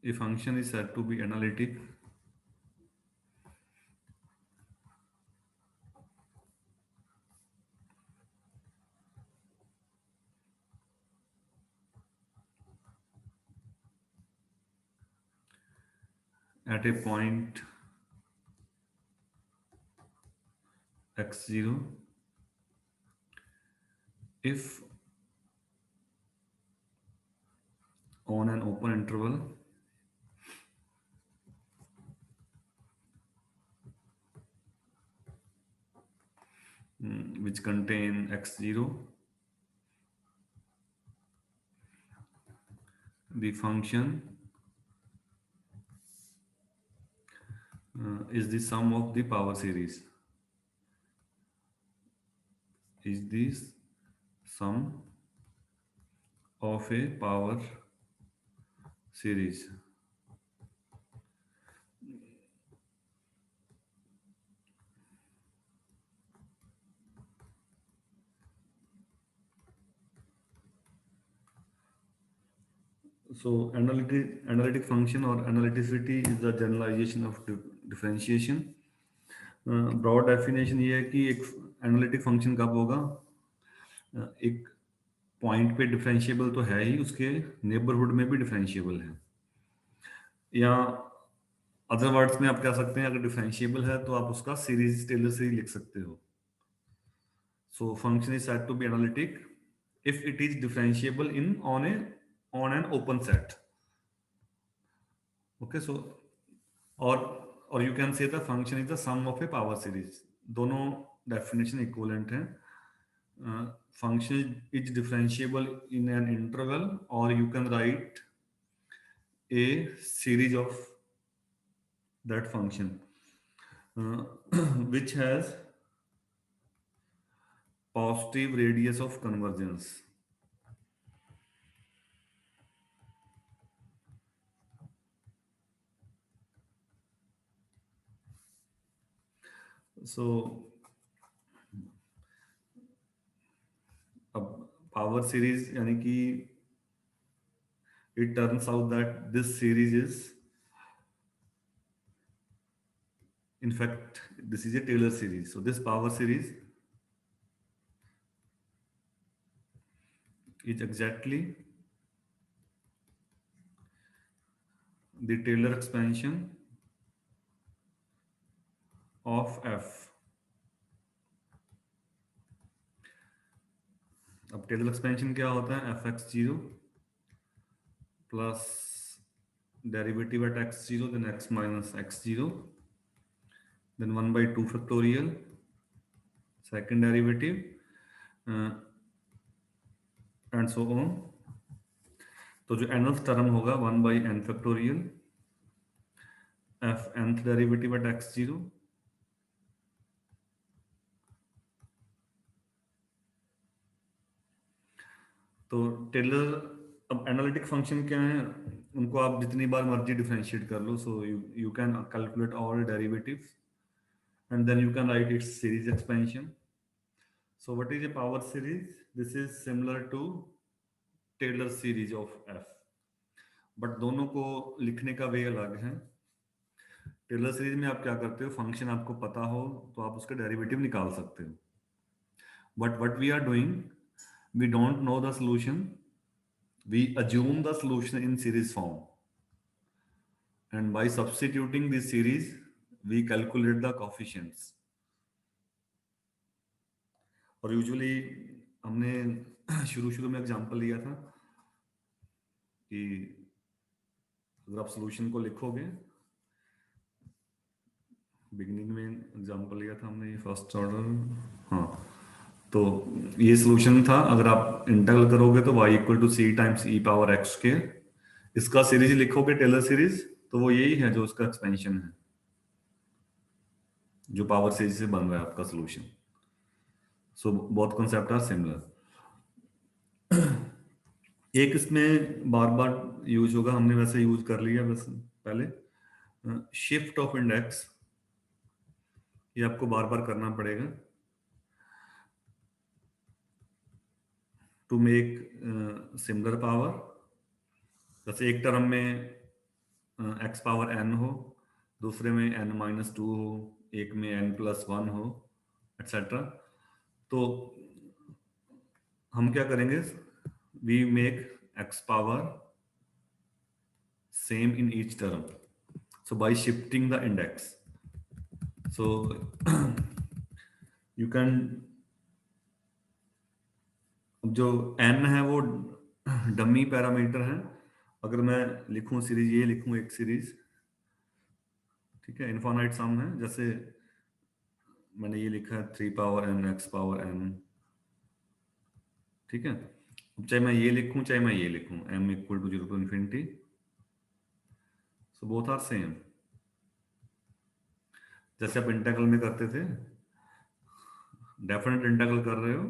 A function is said to be analytic at a point x0 if on an open interval which contain x0, the function is the sum of the power series, is this sum of a power series. So analytic function or analyticity is the generalization of differentiation. Broad definition ये है कि एक analytic function कब होगा, एक point पे differentiable तो है ही, उसके नेबरहुड में भी डिफरेंशिएबल है, या अदर वर्ड्स में आप कह सकते हैं अगर डिफरेंशिएबल है तो आप उसका सीरीज टेलर सीरीज लिख सकते हो. So function is said to be analytic if it is differentiable in on an open set. Okay, so or you can say the function is the sum of a power series. दोनों definition equivalent हैं. Function is differentiable in an interval, or you can write a series of that function uh, which has positive radius of convergence. So अब power series यानी कि it turns out that this series is, in fact, this is a Taylor series. So this power series is exactly the Taylor expansion of f. अब Taylor expansion क्या होता है, F X zero plus derivative at X zero then X minus X zero then 1/2 factorial second derivative and so on. तो जो nth term होगा 1/n factorial F nth derivative at X zero तो Taylor. अब analytic function क्या है, उनको आप जितनी बार मर्जी डिफरेंशिएट कर लो. So you can calculate all derivatives and then you can write its series expansion. So what is a power series? This is similar to Taylor series of f, but दोनों को लिखने का वे अलग है. टेलर सीरीज में आप क्या करते हो, फंक्शन आपको पता हो तो आप उसका डेरिवेटिव निकाल सकते हो. But what we are doing, we don't know the solution, we assume the solution in series form, and by substituting this series we calculate the coefficients. और यूजुअली हमने शुरू शुरू में एग्जांपल लिया था कि अगर आप सॉल्यूशन को लिखोगे, बिगिनिंग में एग्जांपल लिया था हमने, ये फर्स्ट ऑर्डर. हाँ, तो ये सॉल्यूशन था, अगर आप इंटीग्रल करोगे तो y equal to C times e power x के, इसका सीरीज लिखोगे टेलर सीरीज, तो वो यही है जो उसका एक्सपेंशन है, जो पावर सीरीज से बन रहा है आपका solution. So both concept are similar. एक इसमें बार बार यूज होगा, हमने वैसे यूज कर लिया बस पहले, शिफ्ट ऑफ इंडेक्स. ये आपको बार बार करना पड़ेगा टू मेक सिमिलर पावर. जैसे एक टर्म में एक्स पावर एन हो, दूसरे में एन माइनस टू हो, एक में एन प्लस वन हो, एट्सेट्रा। तो हम क्या करेंगे, we make x power same in each term, so by shifting the index, so you can, जो n है वो डमी पैरामीटर है। अगर मैं लिखूं सीरीज, ये लिखूं एक सीरीज, ठीक है, इनफाइनाइट सम है, जैसे मैंने ये लिखा है 3 power n x power n, ठीक है। अब चाहे मैं ये लिखूं चाहे मैं ये लिखूं, m equal to 0 to infinity, so both are same, जैसे आप इंटीग्रल में करते थे, डेफिनेट इंटीग्रल कर रहे हो,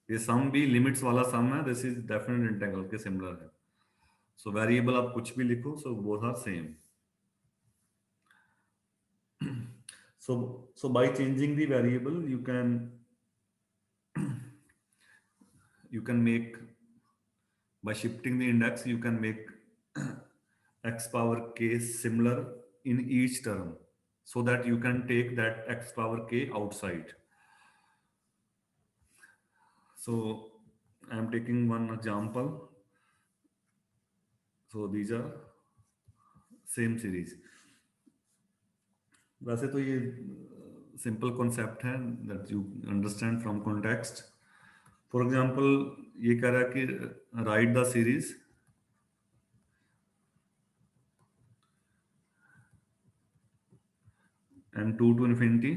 ये सम भी लिमिट्स वाला सम है, दिस इज डेफिनेट इंटीग्रल के सिमिलर है। सो वेरिएबल आप कुछ भी लिखो, so both are same. So by changing the variable, you can make, by shifting the index, you can make x power k similar in each term, so that you can take that x power k outside. So I am taking one example. So these are same series. वैसे तो ये simple concept है, that you understand from context. For example ये कह रहा है कि right the series and 2 to infinity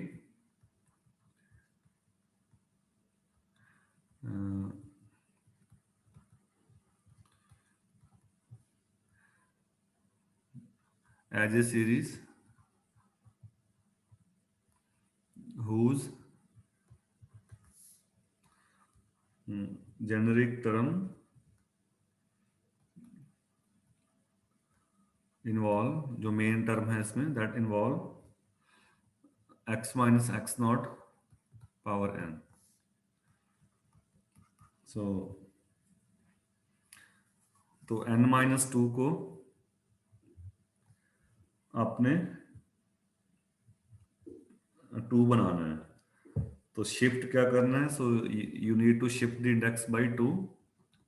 as a series whose generic term involve, जो मेन टर्म है इसमें, that involve x minus x naught power n. So तो n minus 2 को आपने 2 बनाना है, तो शिफ्ट क्या करना है, so you need to shift the index by 2,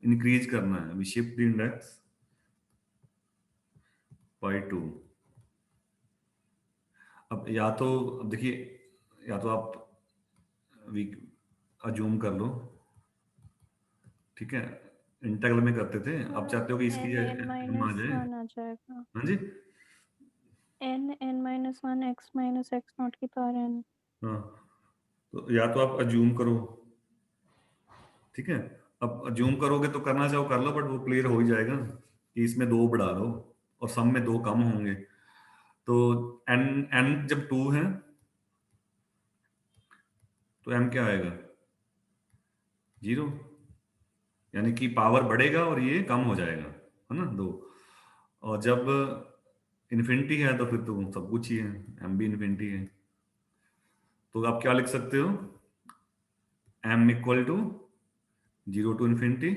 increase करना है, we shift the index by 2। अब या तो देखिए, या तो आप वी अज्यूम कर लो, ठीक है, इंटीग्रल में करते थे, आप चाहते हो कि इसकी n n m आ माइनस जाए, वन आ जाएगा, हाँ जी, n minus one x not की पावर n। हाँ, तो या तो आप अज्यूम करो, ठीक है, अब अज्यूम करोगे तो करना चाहो कर लो, बट वो क्लियर हो ही जाएगा कि इसमें 2 बढ़ा दो और सम में 2 कम होंगे, तो n n जब 2 है तो m क्या आएगा, 0, यानी कि पावर बढ़ेगा और ये कम हो जाएगा, है ना, 2। और जब इन्फिनिटी है तो फिर तो सब कुछ ही है, m भी इन्फिनिटी है, तो आप क्या लिख सकते हो, m equal to 0 to infinity,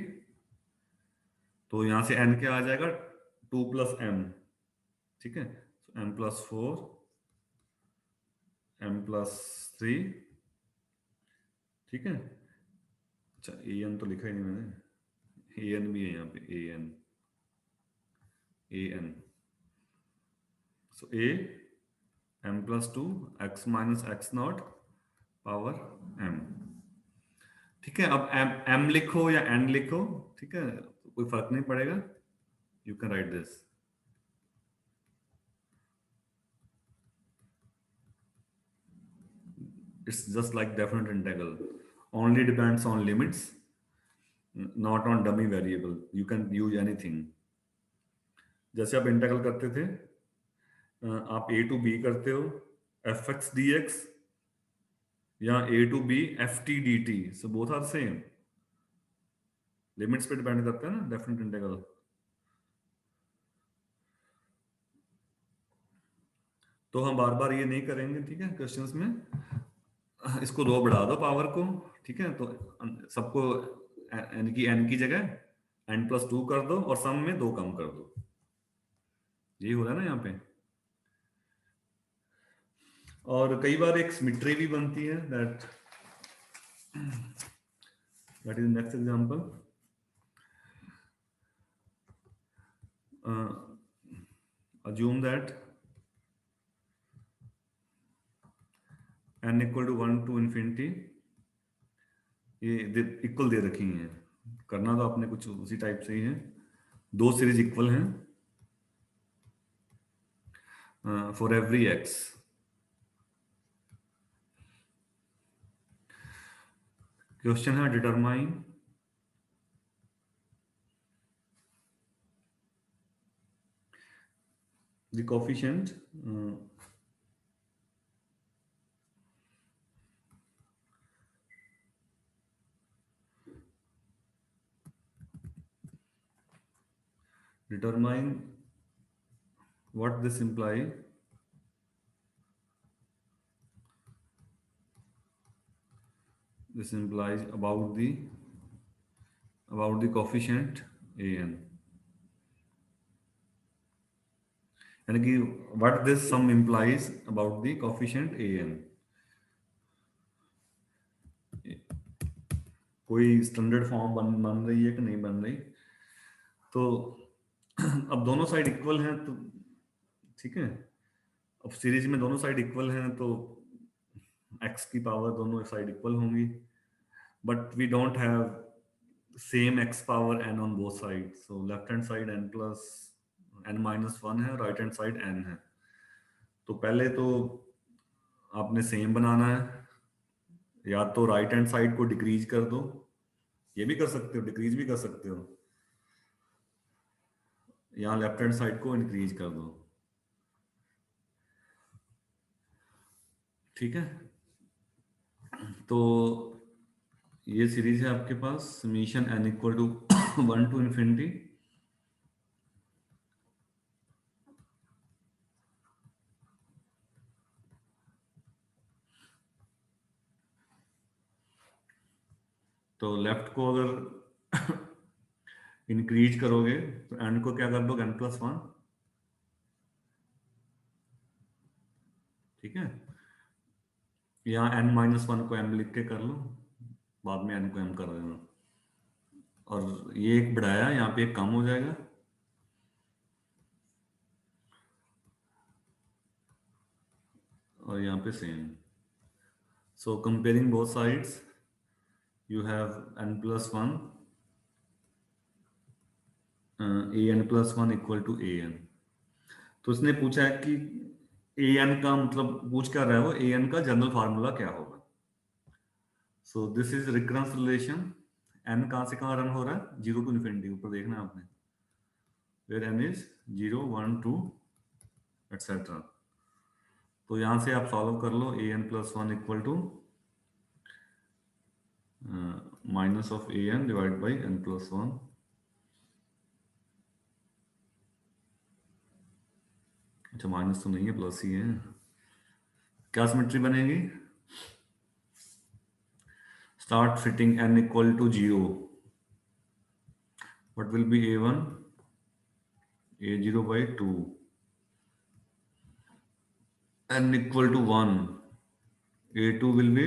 तो यहां से n क्या आ जाएगा, 2 प्लस m, ठीक है, m प्लस 4, m प्लस 3, ठीक है। अच्छा ए एन तो लिखा ही नहीं मैंने, ए एन भी है यहाँ पे, A N, A N, so A m plus 2 x minus x not power m, ठीक है। अब m लिखो या n लिखो, ठीक है, कोई फर्क नहीं पड़ेगा, you can write this, it's just like definite integral, only depends on limits, not on dummy variable, you can use anything। जैसे आप इंटीग्रल करते थे, आप a टू b करते हो एफ एक्स डी एक्स, या a to b f t d t, so both are same, limits पे depend करता है ना डेफिनेट इंटीग्रल। तो हम बार बार ये नहीं करेंगे, ठीक है, क्वेश्चंस में इसको 2 बढ़ा दो पावर को, ठीक है, तो सबको n की जगह n प्लस 2 कर दो और सम में 2 कम कर दो, यही हो रहा है ना यहाँ पे। और कई बार एक सिमिट्री भी बनती है, that is next example. Assume that n equal to 1 to infinity, ये इक्वल दे रखी हैं, करना तो आपने कुछ उसी टाइप से ही है। दो सीरीज इक्वल हैं फॉर एवरी एक्स। क्वेश्चन है determine the coefficient determine what this imply, this implies about the coefficient an, यानी कि what this sum implies about the coefficient an। कोई स्टैंडर्ड फॉर्म बन रही है कि नहीं बन रही। तो अब दोनों साइड इक्वल हैं तो ठीक है, अब सीरीज में दोनों साइड इक्वल हैं तो x की पावर दोनों साइड इक्वल होंगी, but we don't have same x power n on both side. So left hand side n plus n minus 1 है, राइट हैंड साइड n है। तो पहले तो आपने सेम बनाना है, या तो राइट हैंड साइड को डिक्रीज कर दो, ये भी कर सकते हो, डिक्रीज भी कर सकते हो, यहाँ लेफ्ट हैंड साइड को इंक्रीज कर दो, ठीक है। तो ये सीरीज है आपके पास, summation n equal to 1 to infinity तो लेफ्ट को अगर इंक्रीज करोगे तो n को क्या कर दो, n प्लस 1, ठीक है। यहाँ n माइनस 1 को m लिख के कर लो, बाद में n को m कर देना, और ये एक बढ़ाया, यहाँ पे एक कम हो जाएगा, और यहाँ पे same. So comparing both sides you have n plus 1 an plus 1 equal to an। तो उसने पूछा है कि an का मतलब पूछ कर रहा है वो, an का जनरल फार्मूला क्या होगा। So this is recurrence relation, n कहाँ से कहाँ रन हो रहा है, 0 टू इन्फिनिटी, ऊपर देखना है आपने, वेयर n इज 0 1 2 एटसेट्रा। तो यहाँ से आप सॉल्व कर लो, an plus 1 equal to minus of an divide by n plus 1। अच्छा माइनस तो नहीं है, प्लस ही है। क्या सिमेट्री बनेगी, start fitting n equal to 0, what will be a1, a0 by 2, n equal to 1, a2 will be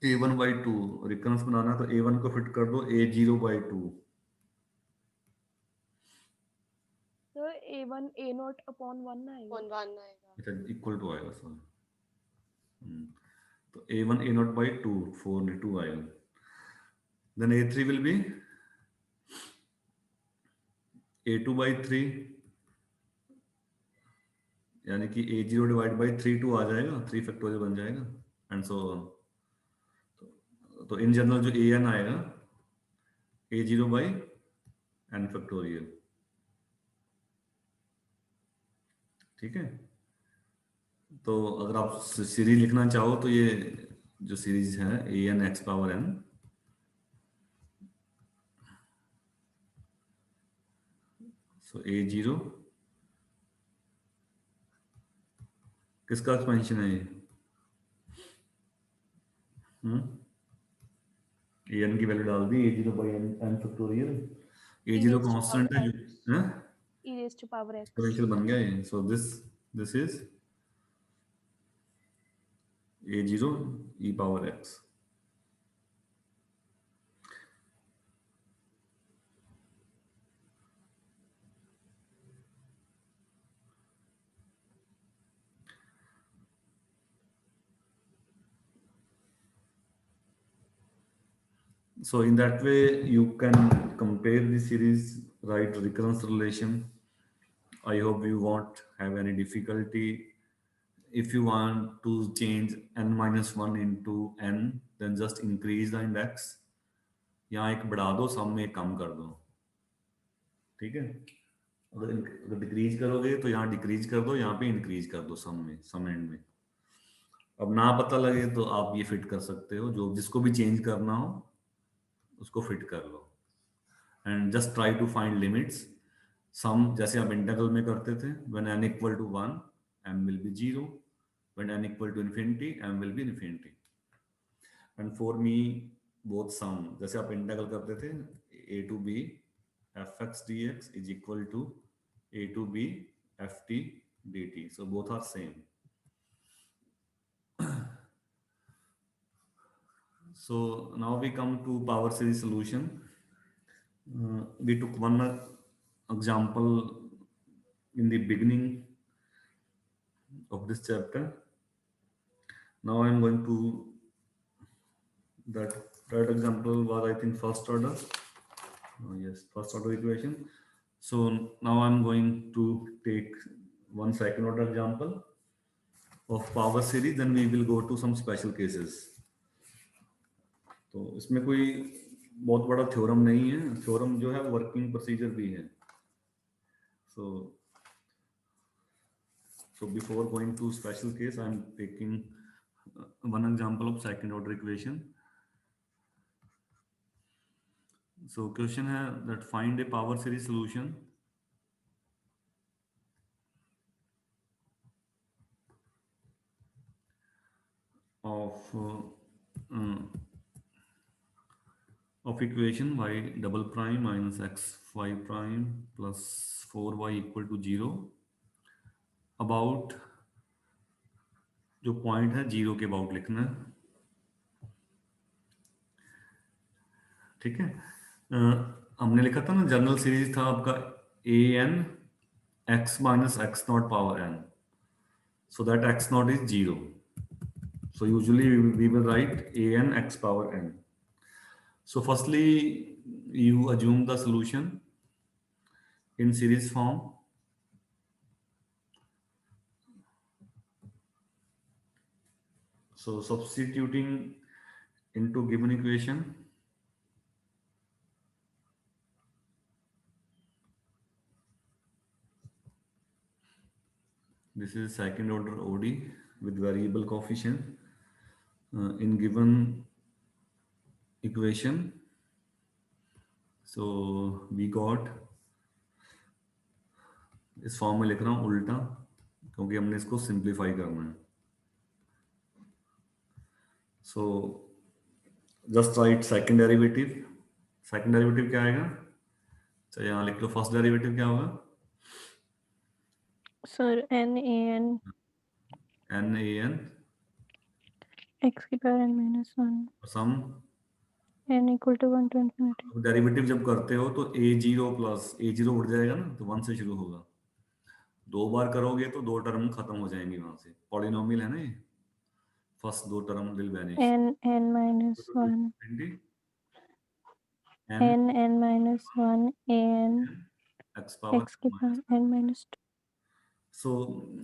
a1 by 2, recurrence बनाना तो a1 को fit कर दो a0 by 2, तो a1 a0 अपॉन 1 आएगा, अच्छा इक्वल टू आएगा सॉरी, तो a1 a0 by 2 4 2 आएगा, then a3 will be a2 by 3, यानी कि a0 डिवाइड बाई 3 2 आ जाएगा, 3 फैक्टोरियल बन जाएगा, एंड सो तो इन जनरल जो an आएगा a0 बाई n फैक्टोरियल, ठीक है। तो अगर आप सीरीज लिखना चाहो तो ये जो सीरीज है an x power n, so a0 किसका एक्सपेंशन है ये, an की वैल्यू डाल दी, a0 by n factorial, a0 constant है जो, हाँ raised to power x. Exponential बन गया ये. So this is a0 e power x. So in that way, you can compare the series, write recurrence relation. I hope you won't have any difficulty. If you want to change n minus 1 into n, then just increase the index. यहाँ एक बढ़ा दो, सम में एक कम कर दो. ठीक है. अगर डिक्रीज करोगे तो यहाँ डिक्रीज कर दो, यहाँ पे इंक्रीज कर दो सम में, सम एंड में. अब ना पता लगे तो आप ये फिट कर सकते हो, जो जिसको भी चेंज करना हो उसको फिट कर लो. And just try to find limits. Sum जैसे आप इंटीग्रल में करते थे, when n equal to 1 m will be 0, when n equal to infinity m will be infinity. And for me both sum, जैसे आप इंटीग्रल करते थे a to b fx dx is equal to a to b ft dt, so both are same. So now we come to power series solution. We took one example in the beginning of this chapter. Now I am going to that example was, I think, first order. Yes, first order equation. So now I am going to take one second order example of power series, then we will go to some special cases. तो इसमें कोई बहुत बड़ा theorem नहीं है. Theorem जो है working procedure भी है. So before going to special case, I am taking one example of second order equation. So question है that find a power series solution of equation y double prime minus x y prime plus 4y equal to 0 about, जो point है 0 के about लिखना है. ठीक है. हमने लिखा था ना, जनरल सीरीज था आपका a n x minus x naught power n, so that x naught is 0. So usually we will write a n x power n. So firstly you assume the solution in series form. So substituting into given equation, this is second order OD with variable coefficient in given equation. So we got, इस form में लिख रहा हूँ उल्टा क्योंकि हमने इसको simplify करना है. So just write second derivative. second derivative क्या आएगा? तो यहाँ लिख लो फर्स्ट डेरिवेटिव क्या होगा? Sir n a n x की power n minus 1 sum n equal to 1 to infinity. Derivative जब करते हो तो a0 प्लस a0 उड़ जाएगा ना, तो 1 से शुरू होगा. दो बार करोगे तो दो टर्म खत्म हो जाएंगी वहां से. पॉलिनोमियल है ना ये, फर्स्ट दो term will vanish. n minus 1 n minus 1 a n x power x की power n minus 2. So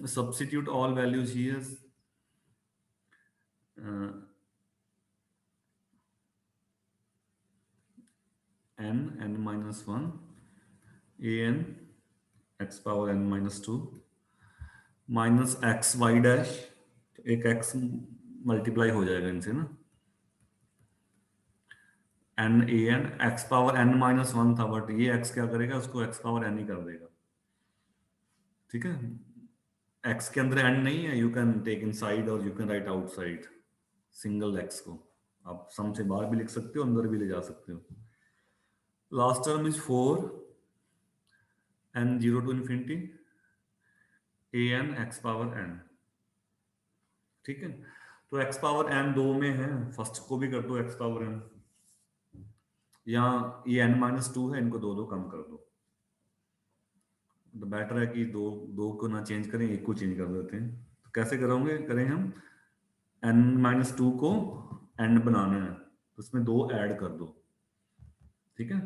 substitute all values here. n minus 1 a n x power n minus 2 minus x y dash, एक x multiply हो जाएगा इनसे ना, n a n x power n minus 1 था, but ये x क्या करेगा, उसको x पावर n ही कर देगा. ठीक है. x के अंदर n नहीं है, यू कैन टेक इनसाइड और you can right outside single x को. आप सम से बाहर भी लिख सकते हो, अंदर भी ले जा सकते हो. Last term is 4 n 0 to infinity a n x power n, ठीक है। तो x पावर n दो में है, फर्स्ट को भी कर दो x पावर n, यहाँ ये n-2 है, इनको दो दो कम कर दो। तो बेटर है कि दो दो को ना चेंज करें, एक को चेंज कर देते हैं। तो कैसे करेंगे करें हम, n-2 को n बनाना है तो उसमें दो ऐड कर दो, ठीक है।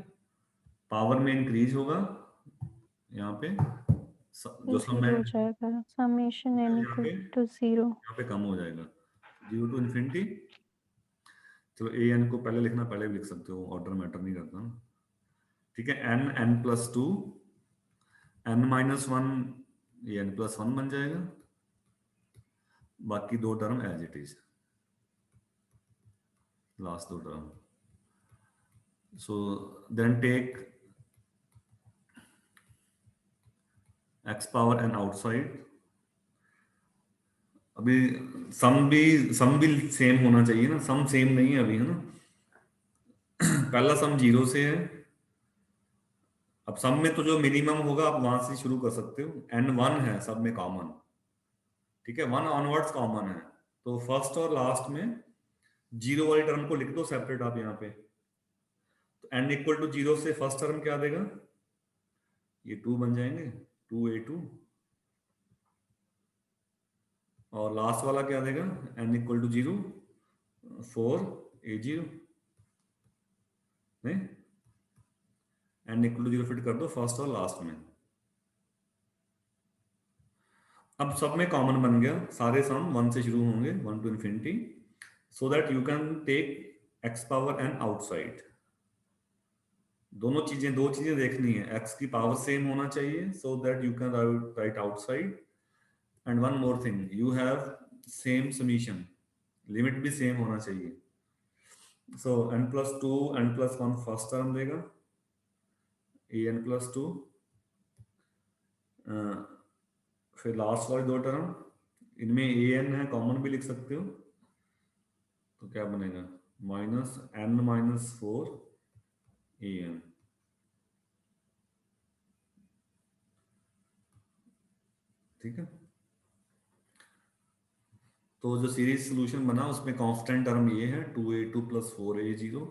पावर में इंक्रीज होगा यहाँ पे, जो सम है जीरो हो जाएगा, समेशन n यहाँ इक्वल पे टू 0। यहाँ पे कम हो जाएगा, 0 टू इन्फिनिटी। चलो ए एन को पहले लिखना, पहले भी लिख सकते हो, ऑर्डर मैटर नहीं करता ना, ठीक है। n+2 n-1, ये n+1 बन जाएगा, बाकी दो term as it is, last दो term. So then take x power n outside. अभी सम भी सेम होना चाहिए ना, सम सेम नहीं है अभी, है ना। पहला सम 0 से है, अब सम में तो जो मिनिमम होगा आप वहां से शुरू कर सकते हो। n1 है सब में कॉमन, ठीक है, 1 ऑनवर्ड्स कॉमन है, तो फर्स्ट और लास्ट में 0 वाली टर्म को लिख दो सेपरेट आप यहाँ पे। तो n=0 से फर्स्ट टर्म क्या देगा, ये 2 बन जाएंगे, 2a2, और लास्ट वाला क्या देगा, n=0 4a0, नहीं, n=0 फिट कर दो फर्स्ट और लास्ट में। अब सब में कॉमन बन गया, सारे सम 1 से शुरू होंगे, 1 to infinity, so that you can take x power n outside. दो चीजें देखनी है, x की पावर सेम होना चाहिए सो that you can right outside, and one more thing, you have same summation, limit भी सेम होना चाहिए। सो n+2 n+1 फर्स्ट टर्म देगा, an+2, फिर लास्ट वाली दो टर्म, इनमें an है, कॉमन भी लिख सकते हो, तो क्या बनेगा, -n-4 an, ठीक है। तो जो सीरीज सॉल्यूशन बना उसमें कांस्टेंट टर्म ये है 2a2 + 4a0,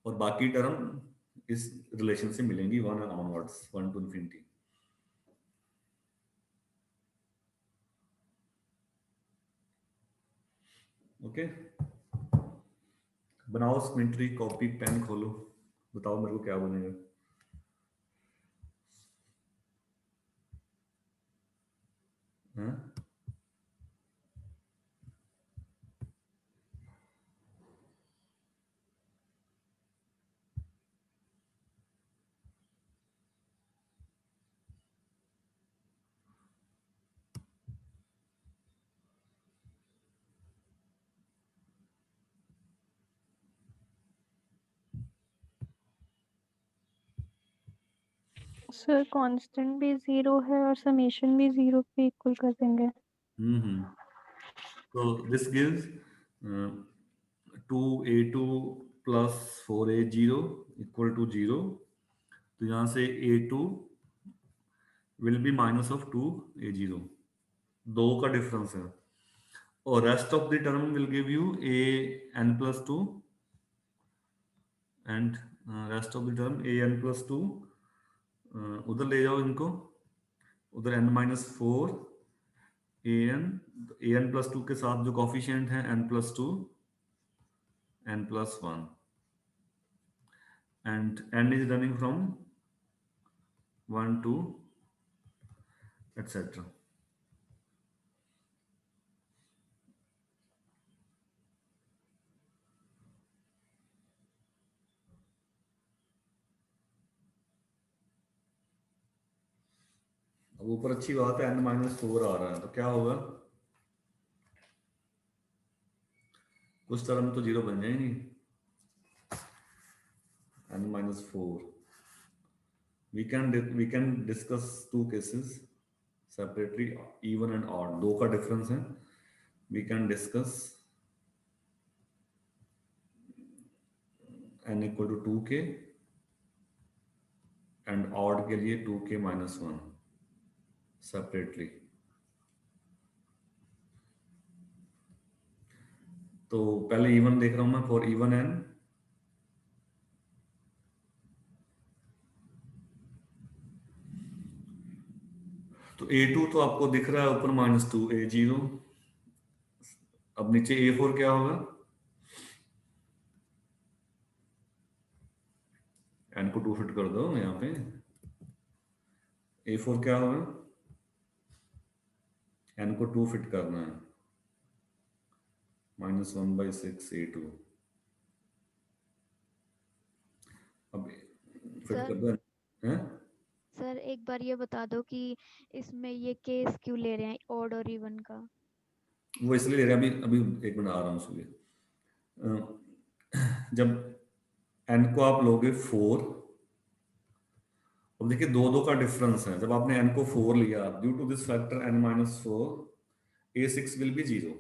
और बाकी टर्म इस रिलेशन से मिलेंगी 1 ऑनवर्ड्स, 1 टू इन्फिनिटी। ओके, बनाओ सिमेट्री, कॉपी पेन खोलो, बताओ मेरे को क्या बनेगा। हाँ? सर कांस्टेंट भी 0 है और समेशन भी 0 पे इक्वल कर देंगे। तो दिस गिव्स 2a2 + 4a0 = 0, तो यहाँ से a2 विल बी -2a0, दो का डिफरेंस है, और rest of the term will give you an+2, and rest of the term an+2, उधर ले जाओ इनको, उधर n-4 an+2 के साथ जो कॉफिशिएंट है n+2 n+1, and n is running from 1 to etc. अब ऊपर अच्छी बात है n-4 आ रहा है, तो क्या होगा, कुछ टर्म तो 0 बन जाएंगी, n-4। we can discuss two cases separately, even and odd, दो का डिफरेंस है, we can discuss n = 2k and odd के लिए 2k माइनस 1 सेपरेटली। तो पहले इवन देख रहा हूं मैं फॉर इवन एन। तो A2 तो आपको दिख रहा है ऊपर -2 A0। अब नीचे A4 क्या होगा? n को 2 फिट कर दो यहाँ पे। A4 क्या होगा? n को 2 फिट करना है, -1/6 A2। अब फिट सर कर दो हैं। सर एक बार ये बता दो कि इसमें ये केस क्यों ले रहे हैं ऑड और इवन का? वो इसलिए ले रहे हैं, अभी अभी एक मिनट आ रहा हूँ उसके लिए। जब n को आप लोगे 4, अब देखिए 2 2 का डिफरेंस है। जब आपने n को 4 लिया, due to this factor n-4 A6 will be 0।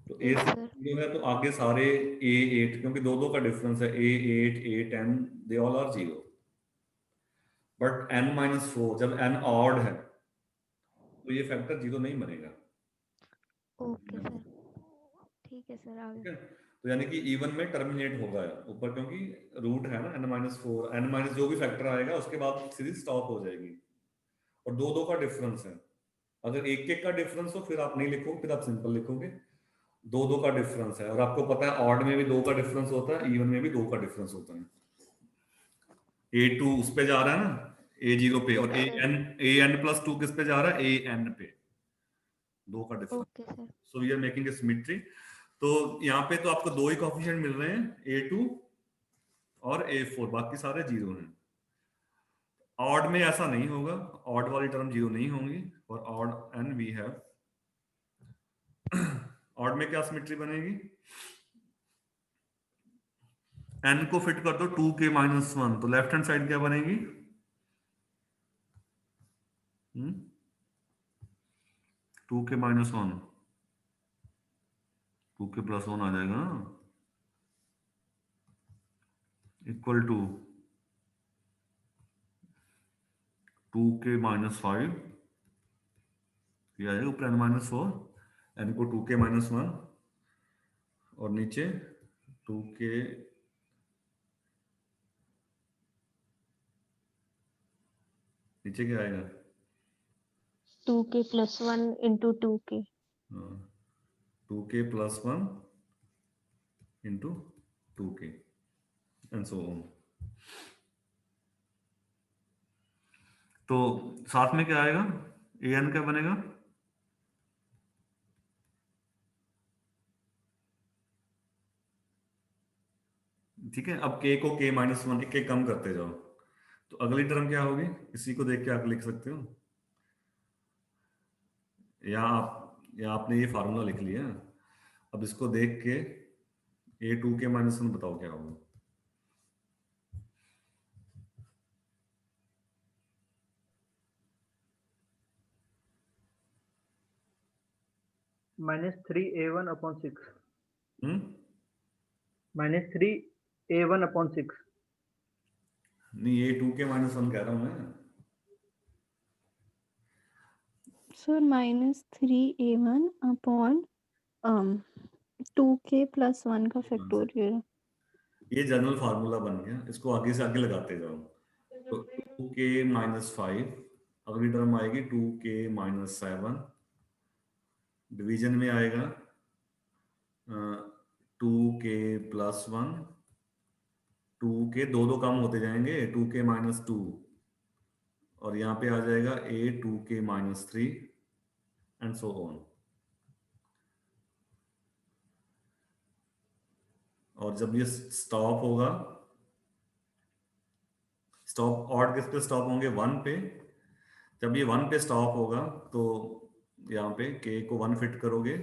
तो यस A6 सर। 0 है तो आगे सारे A8, क्योंकि 2 2 का डिफरेंस है, A8 A10 they all are 0। But n-4 जब n ऑड है तो ये फैक्टर 0 नहीं बनेगा। ओके सर, ठीक है सर, आगे। ठीक है, तो यानी कि इवन में टर्मिनेट होगा ऊपर, क्योंकि रूट है ना n-4, n- जो भी फैक्टर आएगा उसके बाद सीरीज स्टॉप हो जाएगी। और 2 2 का डिफरेंस है। अगर 1 1 का डिफरेंस हो फिर आप नहीं लिखोगे, फिर आप सिंपल लिखोगे। 2 2 का डिफरेंस है, और आपको पता है ऑड में भी 2 का डिफरेंस होता है, इवन में भी 2 का डिफरेंस होता है। A2 उस पे जा रहा है ना A0 पे, और यस सर। an+2 किस पे जा रहा है? an पे। 2 का difference. Okay sir. So we are making a symmetry. तो यहाँ पे तो आपको 2 ही कोएफिशिएंट मिल रहे हैं, A2 और A4, बाकी सारे 0 हैं। ऑड में ऐसा नहीं होगा, ऑड वाली टर्म 0 नहीं होंगी। और odd n we have, odd में क्या सिमेट्री बनेगी? n को फिट कर दो 2k-1, तो लेफ्ट हैंड साइड क्या बनेगी? 2k-1, 2k+1 आ जाएगा ना, इक्वल टू 2k-5, ये आएगा ऊपर n-4, n को 2k-1 और नीचे 2k, नीचे क्या आएगा? 2k + 1 × 2k। 2k+1 into 2k and so on। तो साथ में क्या आएगा? an क्या बनेगा? ठीक है, अब k को k-1 एक कम करते जाओ, तो अगली टर्म क्या होगी? इसी को देख के आप लिख सकते हो, या आपने ये फार्मूला लिख लिया। अब इसको देख के A2k-1 बताओ क्या होगा? -3A1/6। नहीं, -3A1/6। A2k-1 कह रहा हूं मैं। सर -3A1/2k + 1 का फैक्टोरियल। ये जनरल फार्मूला बन गया, इसको आगे से आगे लगाते जाओ। तो 2k-5, अगली टर्म आएगी 2k-7, डिवीजन में आएगा 2k+1, 2k 2 2 कम होते जाएंगे, 2k-2, और यहाँ पे आ जाएगा A2k-3 एंड सो ऑन। और जब ये स्टॉप होगा, स्टॉप ऑड किस पे स्टॉप होंगे? 1 पे। जब ये 1 पे स्टॉप होगा तो यहाँ पे k को 1 फिट करोगे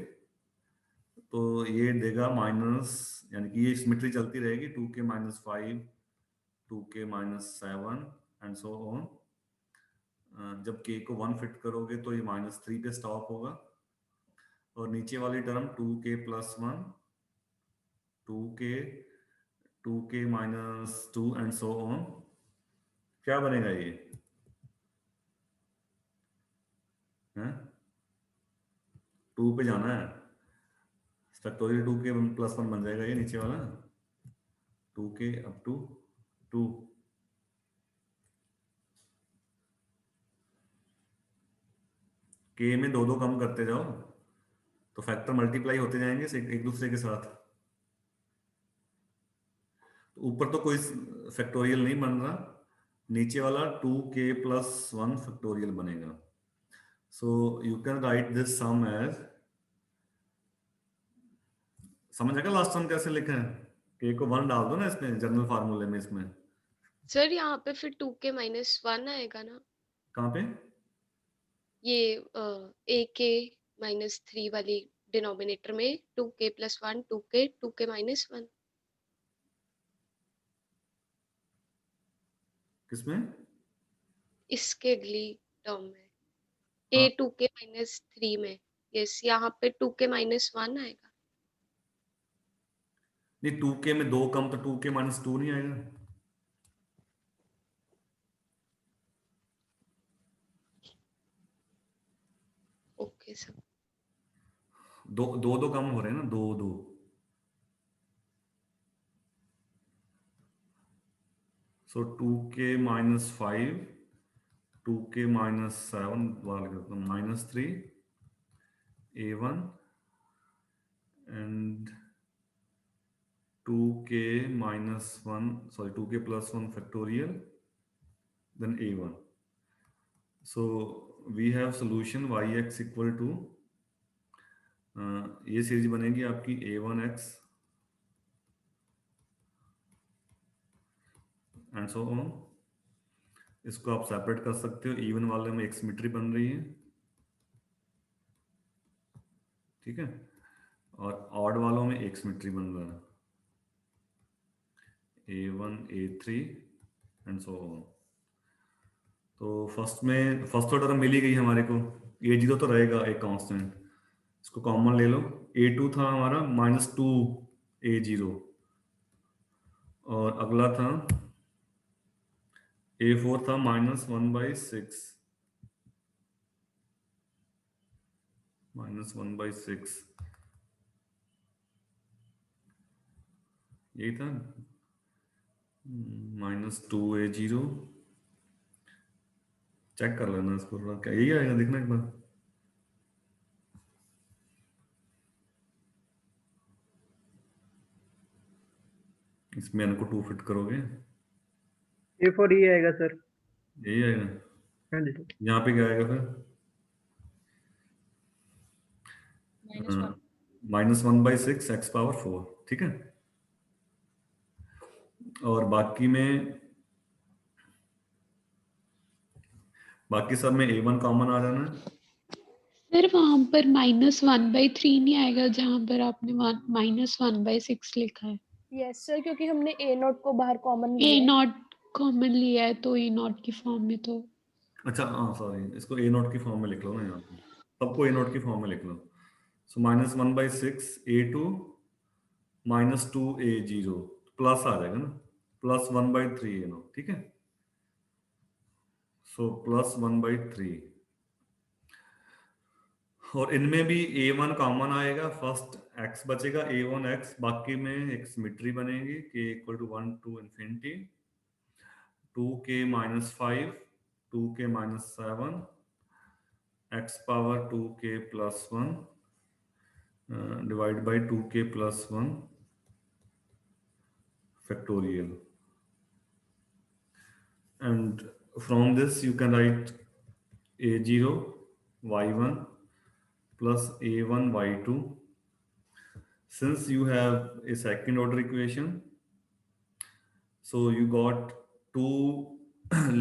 तो ये देगा माइनस, यानी कि ये सिमेट्री चलती रहेगी 2k-5, 2k-7 and so on. जब k को 1 फिट करोगे तो ये -3 पे स्टॉप होगा, और नीचे वाली term 2k+1, 2k, 2k minus 2 and so on, क्या बनेगा ये? हैं? 2 पे जाना है, फैक्टोरियल 2k + 1 बन जाएगा ये नीचे वाला, 2k up to 2। k में 2 कम करते जाओ तो फैक्टर मल्टीप्लाई होते जाएंगे एक दूसरे के साथ। तो ऊपर तो कोई फैक्टोरियल नहीं बन रहा, नीचे वाला 2k + 1 फैक्टोरियल बनेगा। So you can write this sum as, समझ आएगा लास्ट सम कैसे लिखा है? k को 1 डाल दो ना इसमें, जनरल फार्मूले में इसमें। सर यहाँ पे फिर 2k - 1 आएगा ना, कहाँ पे? ये ak -3 वाली डिनोमिनेटर में 2k + 1 2k 2k - 1। किसमें? इसके अगली टर्म में हाँ। a 2k - 3 में, यस यहाँ पे 2k - 1 आएगा। नहीं, 2k में 2 कम तो 2k - 2 नहीं आएगा? Okay sir. दो कम हो रहे हैं ना, 2 सो 2k - 5 2k - 7 -3 a1 and 2k - 1 sorry 2k + 1 factorial then a1। so we have solution yx equal to ये सीरीज बनेगी आपकी a1x एंड सो ऑन। इसको आप सेपरेट कर सकते हो, इवन वाले में एक सिमेट्री बन रही है, ठीक है, और ऑड वालों में एक सिमेट्री बन रहा है, a1 a3 and so on. तो फर्स्ट ऑर्डर मिल ही गई हमारे को, a0 तो रहेगा एक कांस्टेंट, इसको कॉमन ले लो। a2 था हमारा -2 a0, और अगला था a4 था -1/6 -1/6, यही था -2 a0। चेक कर लेना इसको थोड़ा, क्या यही आएगा देखना एक बार। इसमें n को 2 फिट करोगे, A4 ही आएगा सर। यही आएगा। हाँ जी सर। यहाँ पे क्या आएगा फिर? -1/6 x⁴, ठीक है। और बाकी सब में a1 कॉमन आ जाना है। सर वहां पर -1/3 नहीं आएगा जहां पर आपने -1/6 लिखा है? यस सर, क्योंकि हमने a0 को बाहर कॉमन लिया है। a0 कॉमन लिया है तो a0 की फॉर्म में तो अच्छा हाँ सॉरी, इसको a0 की फॉर्म में लिख लो ना, यहाँ पे सबको a0 की फॉर्म में लिख लो। सो -1/6 a2 -2 a0 प्लस आ जाएगा ना, +1/3 a0, ठीक है। सो +1/3, और इनमें भी a1 कॉमन आएगा, फर्स्ट x बचेगा a1x, बाकी में एक सिमेट्री बनेगी k = 1 to infinity 2k - 5 2k - 7 x⁴ 2k + 1 divided by 2k + 1 factorial, and from this you can write a0 y1 plus a1 y2. Since you have a second order equation, so you got two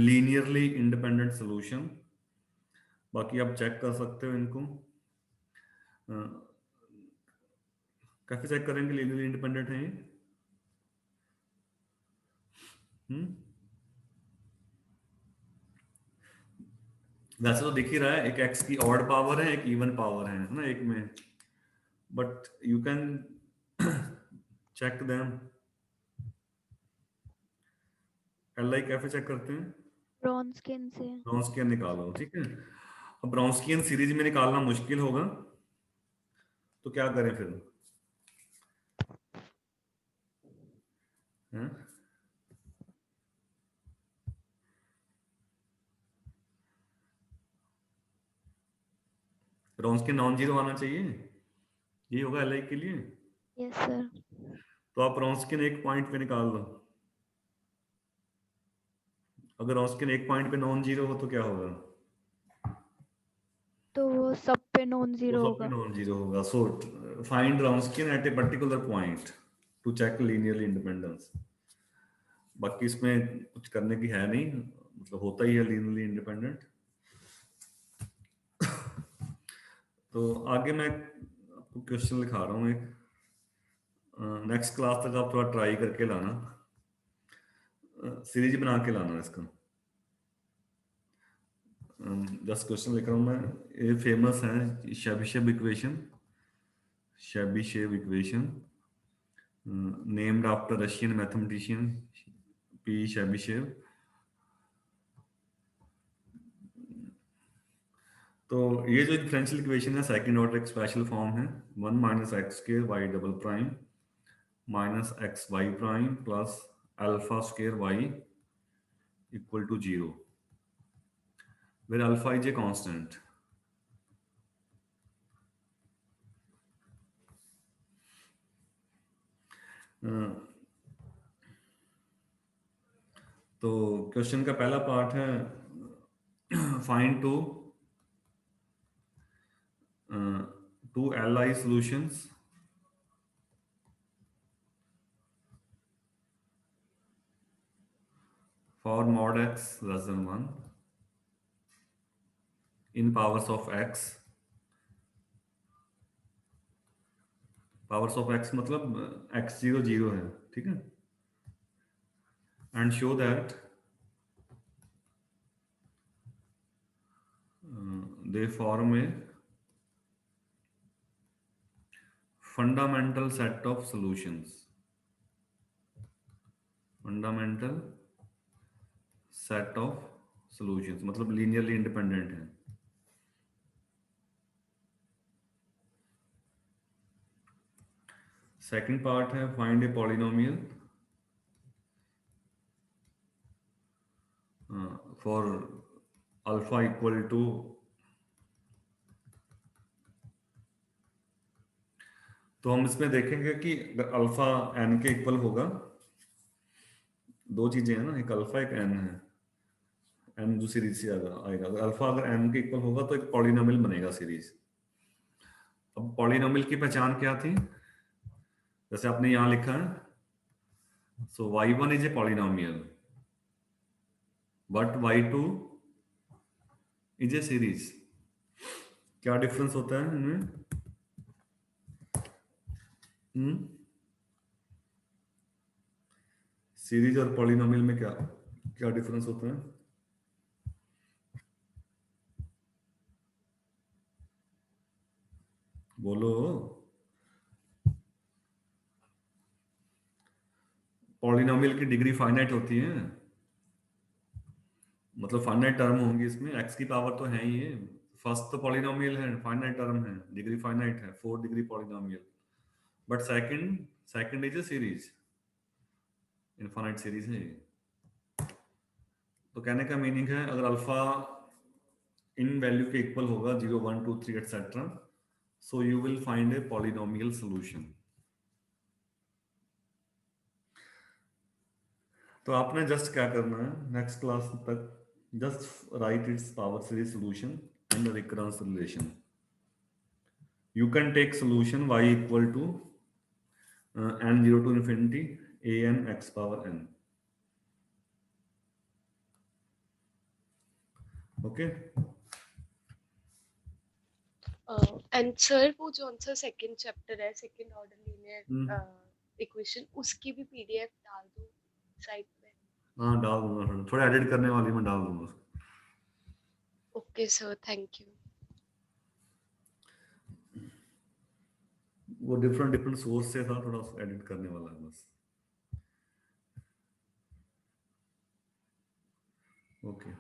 linearly independent solution। बाकी आप check कर सकते हो इनको, कैसे check करेंगे linearly independent है ये? वैसे तो दिख ही रहा है, एक x की ऑड पावर है, एक इवन पावर है ना एक में, but you can check them. L I कैसे चेक करते हैं? ब्रॉन्स्कियन से। ब्रॉन्स्कियन निकालो, ठीक है। अब ब्रॉन्स्कियन सीरीज में निकालना मुश्किल होगा, तो क्या करें फिर? हैं? ब्रॉन्स्कियन नॉन जीरो आना चाहिए, ये होगा एल आई के लिए। Yes sir. तो आप ब्रॉन्स्कियन एक पॉइंट पे निकाल लो। अगर ब्रॉन्स्कियन एक पॉइंट पे नॉन जीरो हो तो क्या होगा? तो वो सब पे नॉन वो जीरो सब पे होगा। नॉन जीरो होगा। So find Wronskian at a particular point to check linearly independence. बाकी इसमें कुछ करने की है नहीं, मतलब होता ही है लीनियरली इंडिपेंडेंट। तो आगे मैं आपको क्वेश्चन लिखा रहा हूँ एक, नेक्स्ट क्लास तक आप थोड़ा ट्राई करके लाना, सीरीज बना के लाना इसका। जस्ट क्वेश्चन लिख रहा हूँ मैं, ये फेमस है Chebyshev equation, Chebyshev equation named after Russian mathematician P Chebyshev. तो ये जो डिफरेंशियल इक्वेशन है सेकंड ऑर्डर एक स्पेशल फॉर्म है, 1 minus X square Y double prime minus X Y prime plus alpha square Y equal to 0, where alpha is a constant. तो question का पहला part है find two L I solutions for mod x less than 1 in powers of x। Powers of x मतलब x0 0 है, ठीक है। And show that they form a fundamental set of solutions, fundamental set of solutions मतलब linearly independent है। Second part है find a polynomial for alpha equal to, तो हम इसमें देखेंगे कि अगर अल्फा एन के इक्वल होगा, दो चीजें हैं ना, एक अल्फा एक एन है, एन जो सीरीज से आएगा, अगर अल्फा अगर एन के इक्वल होगा तो एक पॉलिनोमियल बनेगा सीरीज। अब पॉलिनोमियल की पहचान क्या थी, जैसे आपने यहां लिखा है, सो y1 is a polynomial but y2 is a series. क्या डिफरेंस होता है इनमें? सीरीज और पॉलिनोमियल में क्या क्या डिफरेंस होता है? बोलो। पॉलिनोमियल की डिग्री फाइनाइट होती है, मतलब फाइनाइट टर्म होंगी इसमें, x की पावर तो है ही है, फर्स्ट तो पॉलिनोमियल है, फाइनाइट टर्म है, डिग्री फाइनाइट है, 4 degree polynomial. But second is a series, infinite series है ये। तो कहने का मीनिंग है अगर अल्फा इन वैल्यू के इक्वल होगा 0 1 2 3 etcetera, so you will find a polynomial solution. तो आपने जस्ट क्या करना है, नेक्स्ट क्लास तक just right it's power series solution and recurrence relation. You can take solution y equal to n0 to infinity a n x power n. Okay. And sir वो जो answer second chapter है, second order linear equation, उसकी भी PDF डाल दो site पे। हाँ डाल दूंगा, थोड़ा एडिट करने वाली मैं डाल दूंगा। Okay sir, thank you. वो डिफरेंट सोर्स से था, थोड़ा एडिट करने वाला है बस। ओके